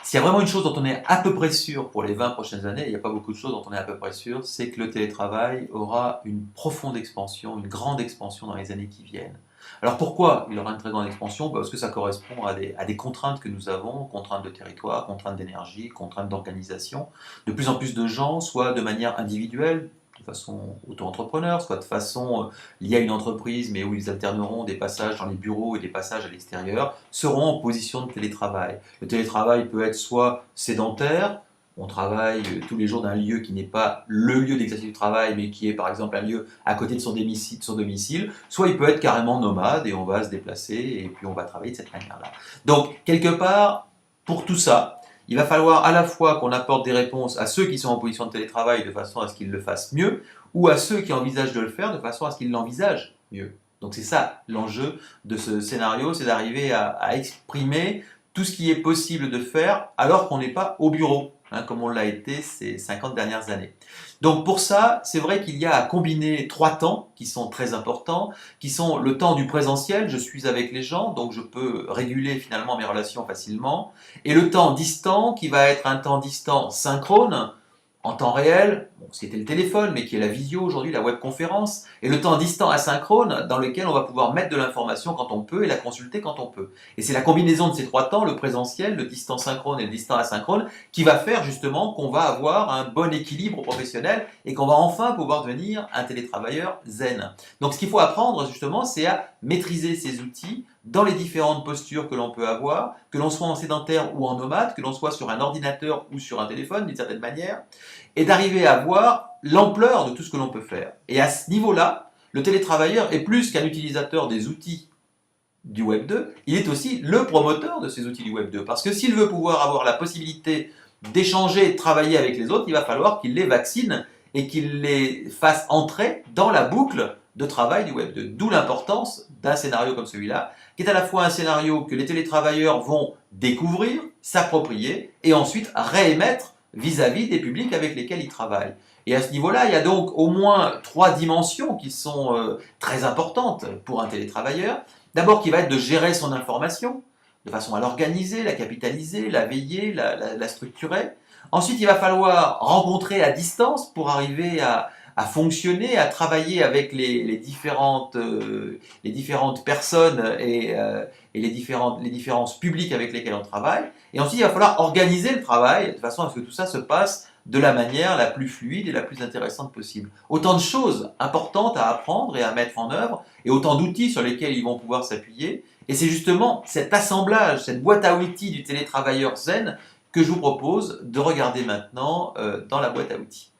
S'il y a vraiment une chose dont on est à peu près sûr pour les 20 prochaines années, il n'y a pas beaucoup de choses dont on est à peu près sûr, c'est que le télétravail aura une profonde expansion, une grande expansion dans les années qui viennent. Alors pourquoi il aura une très grande expansion? Parce que ça correspond à des contraintes que nous avons, contraintes de territoire, contraintes d'énergie, contraintes d'organisation. De plus en plus de gens, soit de manière individuelle, de façon auto-entrepreneur, soit de façon liée à une entreprise, mais où ils alterneront des passages dans les bureaux et des passages à l'extérieur, seront en position de télétravail. Le télétravail peut être soit sédentaire, on travaille tous les jours d'un lieu qui n'est pas le lieu d'exercice du travail, mais qui est par exemple un lieu à côté de son domicile, soit il peut être carrément nomade et on va se déplacer et puis on va travailler de cette manière-là. Donc, quelque part, pour tout ça, il va falloir à la fois qu'on apporte des réponses à ceux qui sont en position de télétravail de façon à ce qu'ils le fassent mieux, ou à ceux qui envisagent de le faire de façon à ce qu'ils l'envisagent mieux. Donc c'est ça l'enjeu de ce scénario, c'est d'arriver à exprimer tout ce qui est possible de faire alors qu'on n'est pas au bureau, hein, comme on l'a été ces 50 dernières années. Donc pour ça, c'est vrai qu'il y a à combiner trois temps qui sont très importants, qui sont le temps du présentiel, je suis avec les gens, donc je peux réguler finalement mes relations facilement, et le temps distant qui va être un temps distant synchrone, en temps réel, bon, ce qui était le téléphone, mais qui est la visio aujourd'hui, la webconférence, et le temps distant asynchrone dans lequel on va pouvoir mettre de l'information quand on peut et la consulter quand on peut. Et c'est la combinaison de ces trois temps, le présentiel, le distant synchrone et le distant asynchrone, qui va faire justement qu'on va avoir un bon équilibre professionnel et qu'on va enfin pouvoir devenir un télétravailleur zen. Donc ce qu'il faut apprendre justement, c'est à maîtriser ces outils dans les différentes postures que l'on peut avoir, que l'on soit en sédentaire ou en nomade, que l'on soit sur un ordinateur ou sur un téléphone d'une certaine manière, et d'arriver à voir l'ampleur de tout ce que l'on peut faire. Et à ce niveau-là, le télétravailleur est plus qu'un utilisateur des outils du Web 2, il est aussi le promoteur de ces outils du Web 2. Parce que s'il veut pouvoir avoir la possibilité d'échanger et de travailler avec les autres, il va falloir qu'il les vaccine et qu'il les fasse entrer dans la boucle de travail du Web 2. D'où l'importance d'un scénario comme celui-là, qui est à la fois un scénario que les télétravailleurs vont découvrir, s'approprier et ensuite réémettre vis-à-vis des publics avec lesquels ils travaillent. Et à ce niveau-là, il y a donc au moins trois dimensions qui sont très importantes pour un télétravailleur. D'abord, qui va être de gérer son information, de façon à l'organiser, la capitaliser, la veiller, la structurer. Ensuite, il va falloir rencontrer à distance pour arriver à fonctionner, à travailler avec les différentes personnes et les différents publics avec lesquels on travaille. Et ensuite, il va falloir organiser le travail de façon à ce que tout ça se passe de la manière la plus fluide et la plus intéressante possible. Autant de choses importantes à apprendre et à mettre en œuvre, et autant d'outils sur lesquels ils vont pouvoir s'appuyer. Et c'est justement cet assemblage, cette boîte à outils du télétravailleur zen que je vous propose de regarder maintenant dans la boîte à outils.